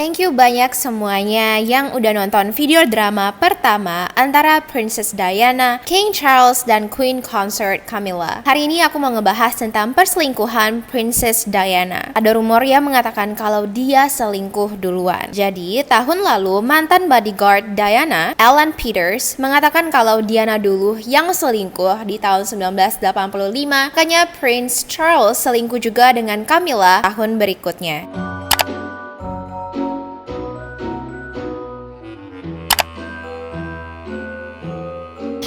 Thank you banyak semuanya yang udah nonton video drama pertama antara Princess Diana, King Charles, dan Queen Consort Camilla. Hari ini aku mau ngebahas tentang perselingkuhan Princess Diana. Ada rumor yang mengatakan kalau dia selingkuh duluan. Jadi, tahun lalu mantan bodyguard Diana, Alan Peters, mengatakan kalau Diana dulu yang selingkuh di tahun 1985, makanya Prince Charles selingkuh juga dengan Camilla tahun berikutnya.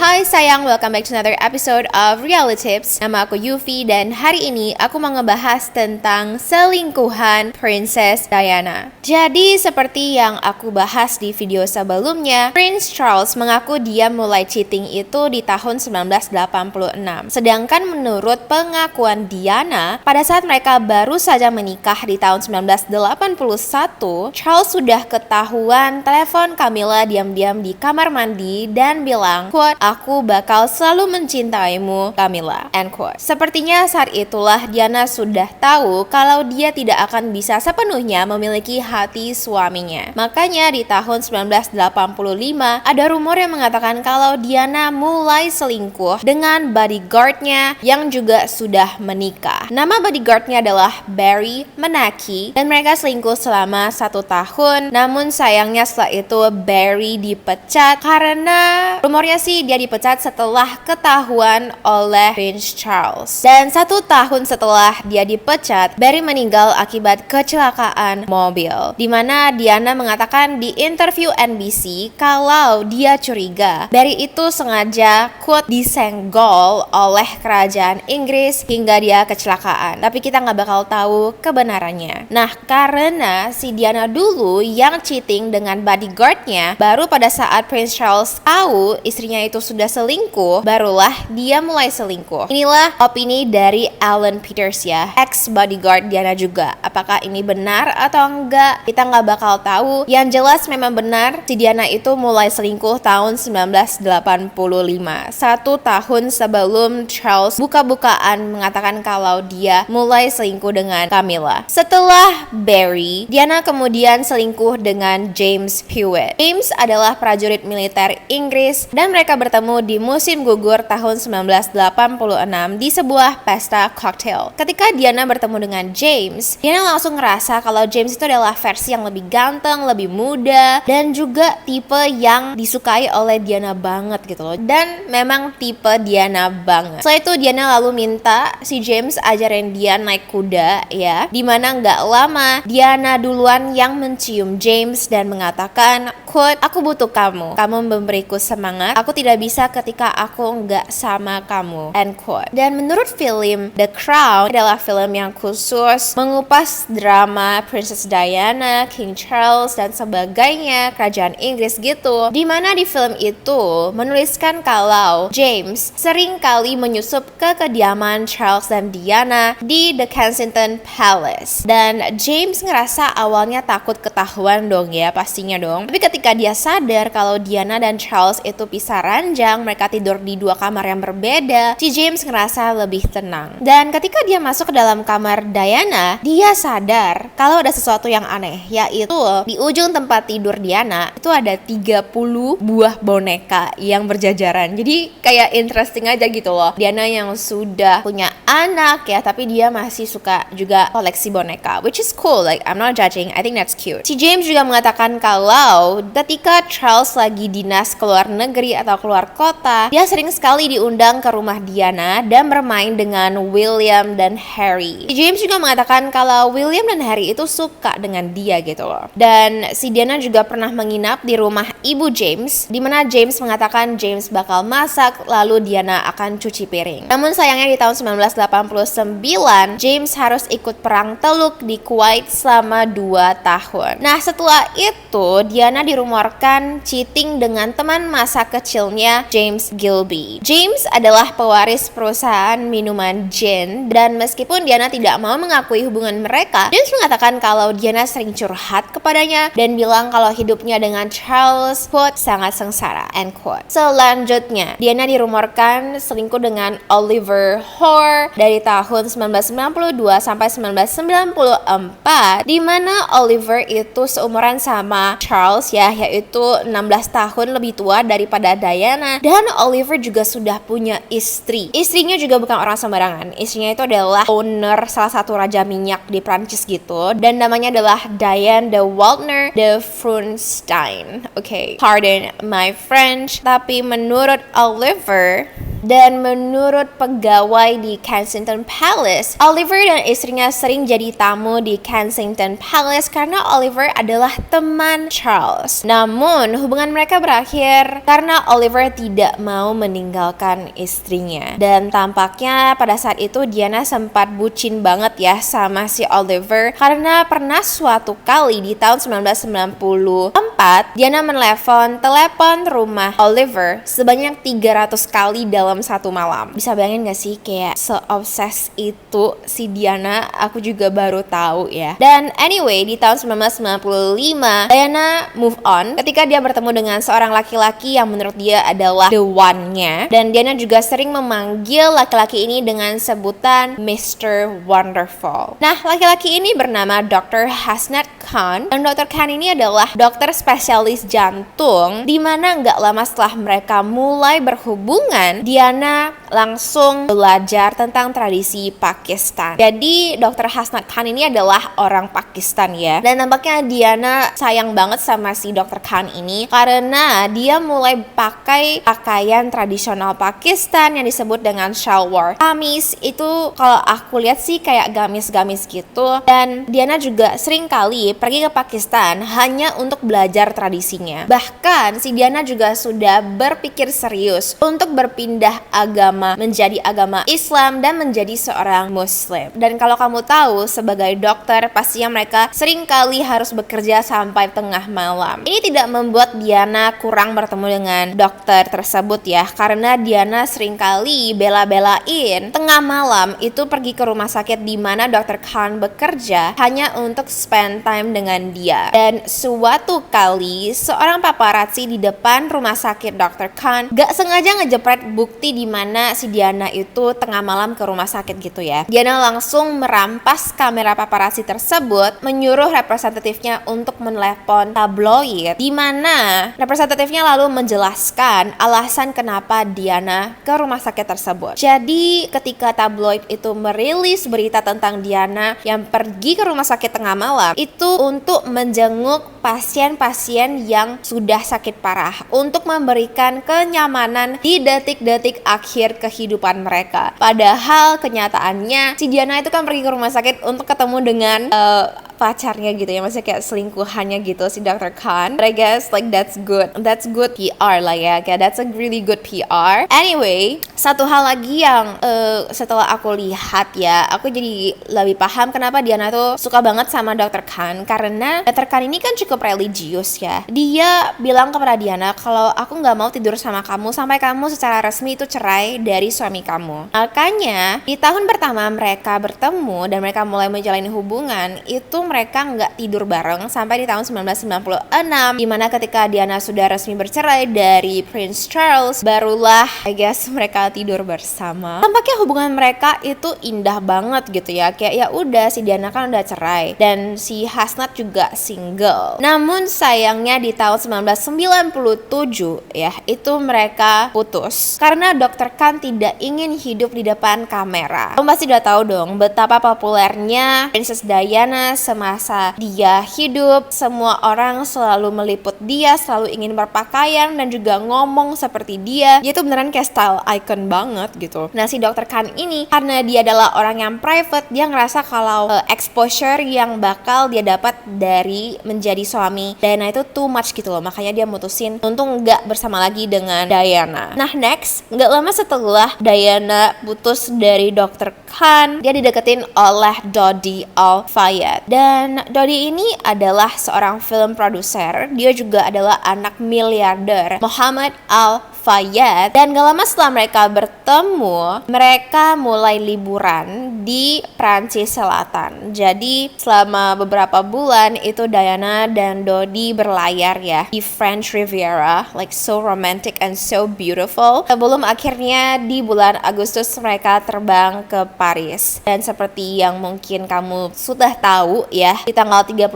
Hai sayang, welcome back to another episode of Reality Tips. Nama aku Yufi dan hari ini aku mau ngebahas tentang selingkuhan Princess Diana. Jadi seperti yang aku bahas di video sebelumnya, Prince Charles mengaku dia mulai cheating itu di tahun 1986. Sedangkan menurut pengakuan Diana, pada saat mereka baru saja menikah di tahun 1981, Charles sudah ketahuan telepon Camilla diam-diam di kamar mandi dan bilang, quote, "Aku bakal selalu mencintaimu, Camilla," end quote. Sepertinya saat itulah Diana sudah tahu kalau dia tidak akan bisa sepenuhnya memiliki hati suaminya. Makanya di tahun 1985 ada rumor yang mengatakan kalau Diana mulai selingkuh dengan bodyguardnya yang juga sudah menikah. Nama bodyguardnya adalah Barry Manaki dan mereka selingkuh selama 1 tahun. Namun sayangnya setelah itu Barry dipecat karena rumornya sih dia dipecat setelah ketahuan oleh Prince Charles. Dan 1 tahun setelah dia dipecat, Barry meninggal akibat kecelakaan mobil. Dimana Diana mengatakan di interview NBC kalau dia curiga Barry itu sengaja quote disenggol oleh kerajaan Inggris hingga dia kecelakaan. Tapi kita nggak bakal tahu kebenarannya. Nah, karena si Diana dulu yang cheating dengan bodyguardnya, baru pada saat Prince Charles tahu istrinya itu sudah selingkuh, barulah dia mulai selingkuh. Inilah opini dari Alan Peters ya, ex bodyguard Diana juga. Apakah ini benar atau enggak? Kita nggak bakal tahu. Yang jelas memang benar, si Diana itu mulai selingkuh tahun 1985, 1 tahun sebelum Charles buka-bukaan mengatakan kalau dia mulai selingkuh dengan Camilla. Setelah Barry, Diana kemudian selingkuh dengan James Hewitt. James adalah prajurit militer Inggris dan mereka bertemu di musim gugur tahun 1986 di sebuah pesta cocktail. Ketika Diana bertemu dengan James, Diana langsung ngerasa kalau James itu adalah versi yang lebih ganteng, lebih muda, dan juga tipe yang disukai oleh Diana banget gitu loh. Dan memang tipe Diana banget. Setelah itu Diana lalu minta si James ajarin dia naik kuda ya. Dimana nggak lama Diana duluan yang mencium James dan mengatakan, quote, "Aku butuh kamu. Kamu memberiku semangat. Aku tidak bisa ketika aku nggak sama kamu," end quote. Dan menurut film The Crown adalah film yang khusus mengupas drama Princess Diana, King Charles, dan sebagainya, kerajaan Inggris gitu. Dimana di film itu menuliskan kalau James sering kali menyusup ke kediaman Charles dan Diana di The Kensington Palace. Dan James ngerasa awalnya takut ketahuan dong ya, pastinya dong. Tapi ketika dia sadar kalau Diana dan Charles itu pisah ranjang, mereka tidur di 2 kamar yang berbeda, si James ngerasa lebih tenang. Dan ketika dia masuk ke dalam kamar Diana, dia sadar kalau ada sesuatu yang aneh, yaitu di ujung tempat tidur Diana itu ada 30 buah boneka yang berjajaran. Jadi kayak interesting aja gitu loh. Diana yang sudah punya anak ya, tapi dia masih suka juga koleksi boneka, which is cool, like I'm not judging, I think that's cute. Si James juga mengatakan kalau ketika Charles lagi dinas ke luar negeri atau keluar kota, dia sering sekali diundang ke rumah Diana dan bermain dengan William dan Harry. Si James juga mengatakan kalau William dan Harry itu suka dengan dia gitu loh. Dan si Diana juga pernah menginap di rumah ibu James, di mana James mengatakan James bakal masak, lalu Diana akan cuci piring. Namun sayangnya di tahun 1989, James harus ikut perang Teluk di Kuwait selama 2 tahun. Nah, setelah itu Diana dirumorkan cheating dengan teman masa kecilnya James Gilby. James adalah pewaris perusahaan minuman gin, dan meskipun Diana tidak mau mengakui hubungan mereka, James mengatakan kalau Diana sering curhat kepadanya dan bilang kalau hidupnya dengan Charles, quote, sangat sengsara, end quote. Selanjutnya, Diana dirumorkan selingkuh dengan Oliver Hoare Oliver dari tahun 1992 sampai 1994, di mana Oliver itu seumuran sama Charles ya, yaitu 16 tahun lebih tua daripada Diana. Dan Oliver juga sudah punya istri. Istrinya juga bukan orang sembarangan. Istrinya itu adalah owner salah satu raja minyak di Prancis gitu, dan namanya adalah Diane de Waltner de Frunstein. Okay, pardon my French, tapi menurut Oliver dan menurut pegawai di Kensington Palace, Oliver dan istrinya sering jadi tamu di Kensington Palace karena Oliver adalah teman Charles. Namun, hubungan mereka berakhir karena Oliver tidak mau meninggalkan istrinya. Dan tampaknya pada saat itu Diana sempat bucin banget ya sama si Oliver, karena pernah suatu kali di tahun 1994, Diana telepon rumah Oliver sebanyak 300 kali dalam satu malam. Bisa bayangin gak sih kayak se-obses itu si Diana? Aku juga baru tahu ya. Dan anyway, di tahun 1995 Diana move on ketika dia bertemu dengan seorang laki-laki yang menurut dia adalah the one-nya. Dan Diana juga sering memanggil laki-laki ini dengan sebutan Mr. Wonderful. Nah, laki-laki ini bernama Dr. Hasnat Khan, dan Dr. Khan ini adalah dokter spesialis jantung, di mana nggak lama setelah mereka mulai berhubungan, Diana langsung belajar tentang tradisi Pakistan. Jadi Dr. Hasnat Khan ini adalah orang Pakistan ya. Dan nampaknya Diana sayang banget sama si Dr. Khan ini karena dia mulai pakai pakaian tradisional Pakistan yang disebut dengan shalwar. Kamis itu kalau aku lihat sih kayak gamis-gamis gitu. Dan Diana juga sering kali pergi ke Pakistan hanya untuk belajar tradisinya. Bahkan si Diana juga sudah berpikir serius untuk berpindah agama menjadi agama Islam dan menjadi seorang Muslim. Dan kalau kamu tahu, sebagai dokter pastinya mereka sering kali harus bekerja sampai tengah malam. Ini tidak membuat Diana kurang bertemu dengan dokter tersebut ya, karena Diana sering kali bela-belain tengah malam itu pergi ke rumah sakit di mana Dr. Khan bekerja hanya untuk spend time dengan dia. Dan suatu kali seorang paparazzi di depan rumah sakit Dr. Khan gak sengaja ngejepret bukti di mana si Diana itu tengah malam ke rumah sakit gitu ya. Diana langsung merampas kamera paparazzi tersebut, menyuruh representatifnya untuk menelepon tabloid, di mana representatifnya lalu menjelaskan alasan kenapa Diana ke rumah sakit tersebut. Jadi ketika tabloid itu merilis berita tentang Diana yang pergi ke rumah sakit tengah malam, itu untuk menjenguk pasien-pasien yang sudah sakit parah, untuk memberikan kenyamanan di detik-detik akhir kehidupan mereka. Padahal kenyataannya si Diana itu kan pergi ke rumah sakit untuk ketemu dengan pacarnya gitu ya, maksudnya kayak selingkuhannya gitu si Dr. Khan. But I guess like that's good PR lah ya, kayak that's a really good PR. Anyway, satu hal lagi yang setelah aku lihat ya, aku jadi lebih paham kenapa Diana tuh suka banget sama Dr. Khan, karena Dr. Khan ini kan cukup religius ya. Dia bilang kepada Diana kalau aku nggak mau tidur sama kamu sampai kamu secara resmi itu cerai dari suami kamu. Makanya di tahun pertama mereka bertemu dan mereka mulai menjalani hubungan itu mereka nggak tidur bareng sampai di tahun 1996, dimana ketika Diana sudah resmi bercerai dari Prince Charles, barulah I guess mereka tidur bersama. Tampaknya hubungan mereka itu indah banget gitu ya, kayak ya udah si Diana kan udah cerai dan si Hasnat juga single. Namun sayangnya di tahun 1997 ya, itu mereka putus karena Dr. Khan tidak ingin hidup di depan kamera. Kamu pasti udah tahu dong betapa populernya Princess Diana semasa dia hidup. Semua orang selalu meliput dia, selalu ingin berpakaian dan juga ngomong seperti dia. Dia tuh beneran kayak style icon banget gitu. Nah si Dr. Khan ini karena dia adalah orang yang private, dia ngerasa kalau exposure yang bakal dia dapat dari menjadi suami Diana itu too much gitu loh. Makanya dia mutusin untuk nggak bersama lagi dengan Diana. Nah next, nggak lama setelah Diana putus dari Dr. Khan, dia dideketin oleh Dodi Al-Fayed. Dan Dodi ini adalah seorang film produser. Dia juga adalah anak miliarder Muhammad Al-Fayed. Lafayette. Dan gak lama setelah mereka bertemu, mereka mulai liburan di Prancis Selatan. Jadi selama beberapa bulan itu Diana dan Dodi berlayar ya di French Riviera, like so romantic and so beautiful. Sebelum akhirnya di bulan Agustus mereka terbang ke Paris. Dan seperti yang mungkin kamu sudah tahu ya, di tanggal 31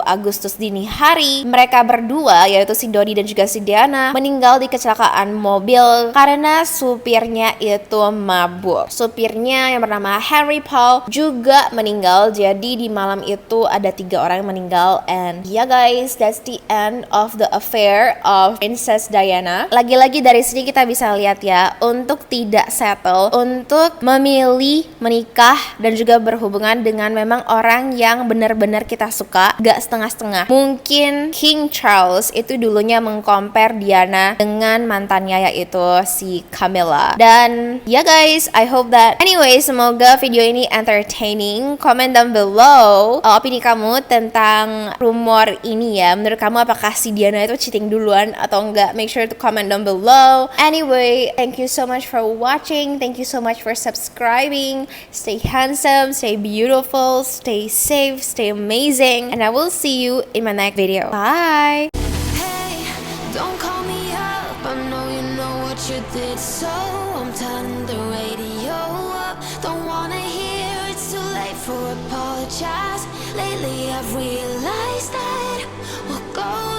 Agustus dini hari, mereka berdua yaitu si Dodi dan juga si Diana meninggal di kecelakaan mobil karena supirnya itu mabuk. Supirnya yang bernama Henry Paul juga meninggal. Jadi di malam itu ada 3 orang yang meninggal. And yeah guys, that's the end of the affair of Princess Diana. Lagi-lagi dari sini kita bisa lihat ya, untuk tidak settle, untuk memilih menikah dan juga berhubungan dengan memang orang yang benar-benar kita suka, gak setengah-setengah. Mungkin King Charles itu dulunya mengcompare Diana dengan mantannya yaitu si Camilla. Dan ya guys, I hope that anyway, semoga video ini entertaining. Comment down below opini kamu tentang rumor ini ya. Menurut kamu apakah si Diana itu cheating duluan atau enggak? Make sure to comment down below. Anyway, thank you so much for watching. Thank you so much for subscribing. Stay handsome, stay beautiful, stay safe, stay amazing, and I will see you in my next video. Bye! Hey, don't call me up. I know you know what you did, so I'm turning the radio up. Don't wanna hear it's too late for apologize. Lately I've realized that we're going